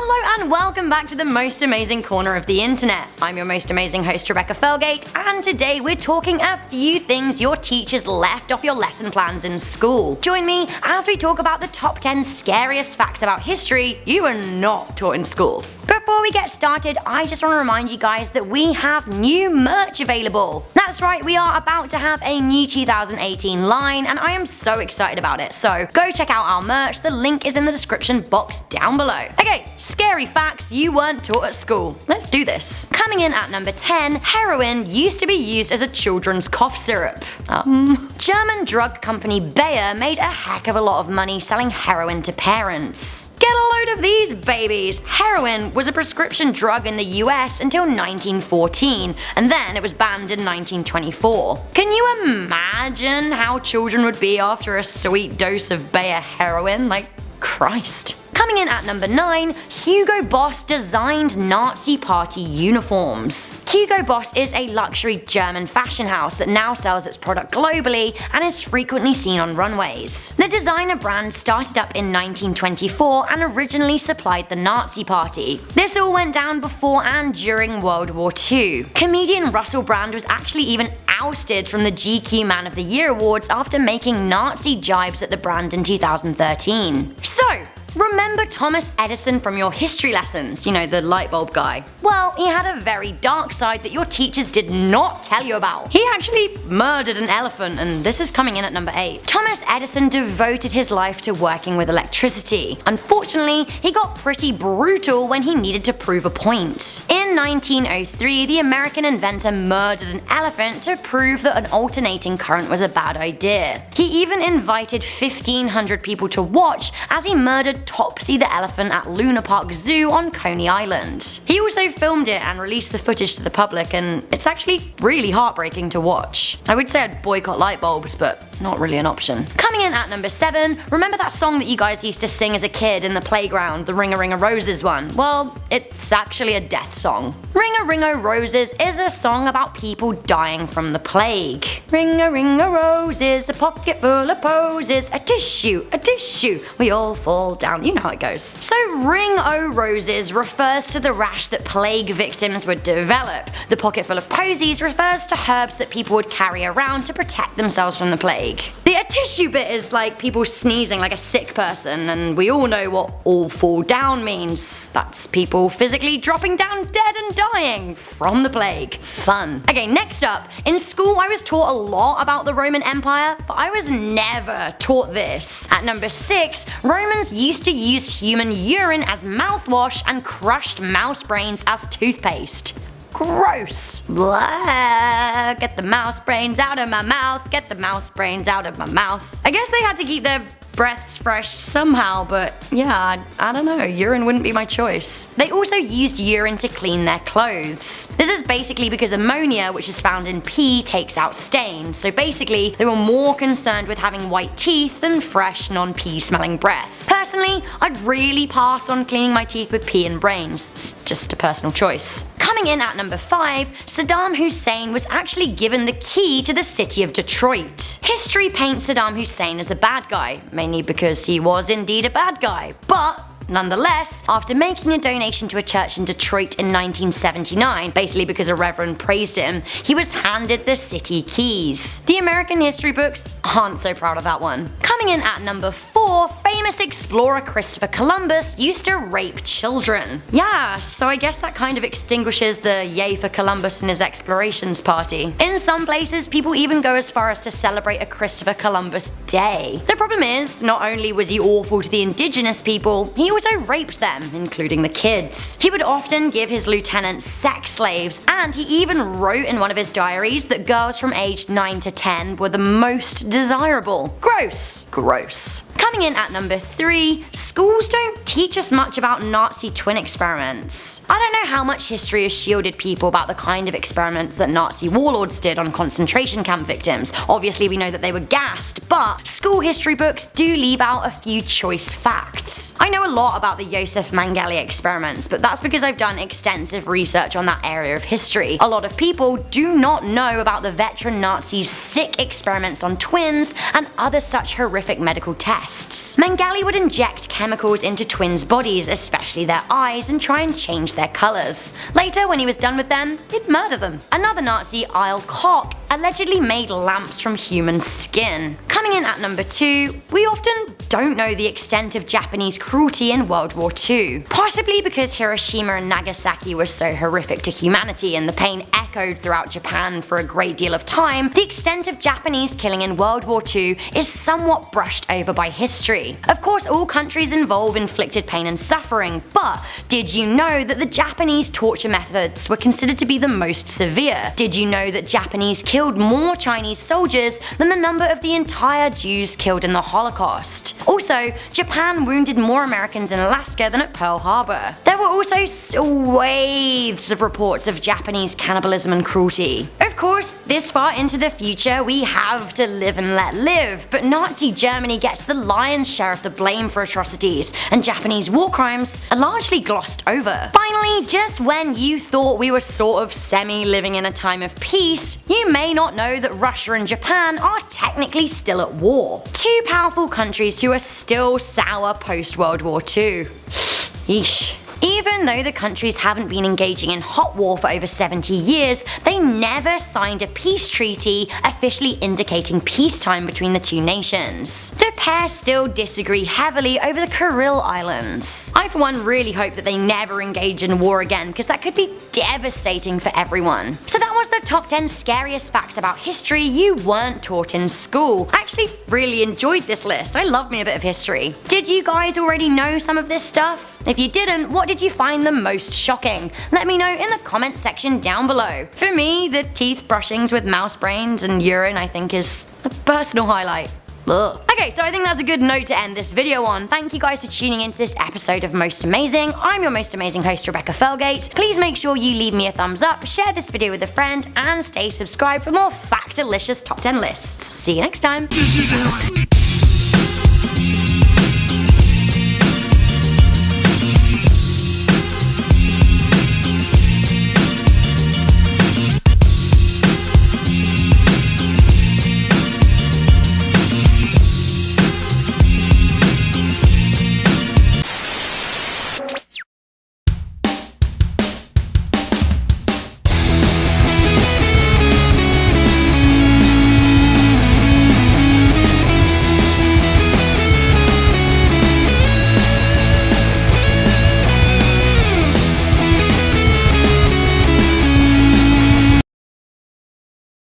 Hello and welcome back to the most amazing corner of the internet. I'm your most amazing host Rebecca Felgate, and today we're talking a few things your teachers left off your lesson plans in school. Join me as we talk about the top 10 scariest facts about history you were not taught in school. Before we get started, I just want to remind you guys that we have new merch available. That's right, we are about to have a new 2018 line and I am so excited about it. So go check out our merch, the link is in the description box down below. Okay, scary facts you weren't taught at school. Let's do this. Coming in at number 10, heroin used to be used as a children's cough syrup. German drug company Bayer made a heck of a lot of money selling heroin to parents. Get a load of these babies! Heroin was a prescription drug in the US until 1914, and then it was banned in 1924. Can you imagine how children would be after a sweet dose of Bayer heroin? Like, Christ. Coming in at number 9, Hugo Boss designed Nazi party uniforms. Hugo Boss is a luxury German fashion house that now sells its product globally and is frequently seen on runways. The designer brand started up in 1924 and originally supplied the Nazi party. This all went down before and during World War II. Comedian Russell Brand was actually even ousted from the GQ Man of the Year awards after making Nazi jibes at the brand in 2013. So, remember Thomas Edison from your history lessons? You know, the light bulb guy. Well, he had a very dark side that your teachers did not tell you about. He actually murdered an elephant, and this is coming in at number 8. Thomas Edison devoted his life to working with electricity. Unfortunately, he got pretty brutal when he needed to prove a point. In 1903, the American inventor murdered an elephant to prove that an alternating current was a bad idea. He even invited 1,500 people to watch as he murdered Topsy the elephant at Luna Park Zoo on Coney Island. He also filmed it and released the footage to the public, and it's actually really heartbreaking to watch. I would say I'd boycott light bulbs, but not really an option. Coming in at number 7, remember that song that you guys used to sing as a kid in the playground, the Ring-a-Ring-a-Roses one? Well, it's actually a death song. Ring-a-Ring-a-Roses is a song about people dying from the plague. Ring-a-ring-a-roses, a pocket full of posies, a tissue, we all fall down. You know how it goes. So Ring-o-Roses refers to the rash that plague victims would develop. The pocket full of posies refers to herbs that people would carry around to protect themselves from the plague. The a tissue bit is like people sneezing like a sick person, and we all know what all fall down means. That's people physically dropping down dead and dying from the plague. Fun. Okay, next up. In school I was taught a lot about the Roman Empire, but I was never taught this. At number 6, Romans used to use human urine as mouthwash and crushed mouse brains as toothpaste. Gross. Blah. Get the mouse brains out of my mouth. Get the mouse brains out of my mouth. I guess they had to keep their breaths fresh somehow, but yeah, I don't know, urine wouldn't be my choice. They also used urine to clean their clothes. This is basically because ammonia, which is found in pee, takes out stains, so basically they were more concerned with having white teeth than fresh, non-pee smelling breath. Personally, I'd really pass on cleaning my teeth with pee and brains. It's just a personal choice. Coming in at number 5, Saddam Hussein was actually given the key to the city of Detroit. History paints Saddam Hussein as a bad guy, mainly because he was indeed a bad guy, but nonetheless, after making a donation to a church in Detroit in 1979, basically because a reverend praised him, he was handed the city keys. The American history books aren't so proud of that one. Coming in at number 4, famous explorer Christopher Columbus used to rape children. Yeah, so I guess that kind of extinguishes the yay for Columbus and his explorations party. In some places, people even go as far as to celebrate a Christopher Columbus Day. The problem is, not only was he awful to the indigenous people, he also raped them, including the kids. He would often give his lieutenants sex slaves, and he even wrote in one of his diaries that girls from aged 9 to 10 were the most desirable. Gross. Gross. Coming in at number 3, schools don't teach us much about Nazi twin experiments. I don't know how much history has shielded people about the kind of experiments that Nazi warlords did on concentration camp victims. Obviously we know that they were gassed, but school history books do leave out a few choice facts. I know a lot about the Josef Mengele experiments, but that's because I've done extensive research on that area of history. A lot of people do not know about the veteran Nazis' sick experiments on twins and other such horrific medical tests. tests. Mengele would inject chemicals into twins' bodies, especially their eyes, and try and change their colours. Later, when he was done with them, he'd murder them. Another Nazi, Isle Koch, allegedly made lamps from human skin. Coming in at number 2, we often don't know the extent of Japanese cruelty in World War II. Possibly because Hiroshima and Nagasaki were so horrific to humanity and the pain echoed throughout Japan for a great deal of time, the extent of Japanese killing in World War II is somewhat brushed over by history. Of course, all countries involved inflicted pain and suffering, but did you know that the Japanese torture methods were considered to be the most severe? Did you know that Japanese killed more Chinese soldiers than the number of the entire Jews killed in the Holocaust? Also, Japan wounded more Americans in Alaska than at Pearl Harbor. There were also waves of reports of Japanese cannibalism and cruelty. Of course, this far into the future, we have to live and let live, but Nazi Germany gets the lion's share of the blame for atrocities, and Japanese war crimes are largely glossed over. Finally, just when you thought we were sort of semi-living in a time of peace, you may not know that Russia and Japan are technically still at war. Two powerful countries who are still sour post-World War II. Yeesh. Even though the countries haven't been engaging in hot war for over 70 years, they never signed a peace treaty officially indicating peacetime between the two nations. The pair still disagree heavily over the Kuril Islands. I for one really hope that they never engage in war again, because that could be devastating for everyone. So that was the top 10 scariest facts about history you weren't taught in school. I actually really enjoyed this list. I love me a bit of history. Did you guys already know some of this stuff? If you didn't, what did you find the most shocking? Let me know in the comment section down below. For me, the teeth brushings with mouse brains and urine I think is a personal highlight. Ugh. Okay, so I think that's a good note to end this video on. Thank you guys for tuning into this episode of Most Amazing. I'm your most amazing host, Rebecca Felgate. Please make sure you leave me a thumbs up, share this video with a friend, and stay subscribed for more fact-delicious top 10 lists. See you next time.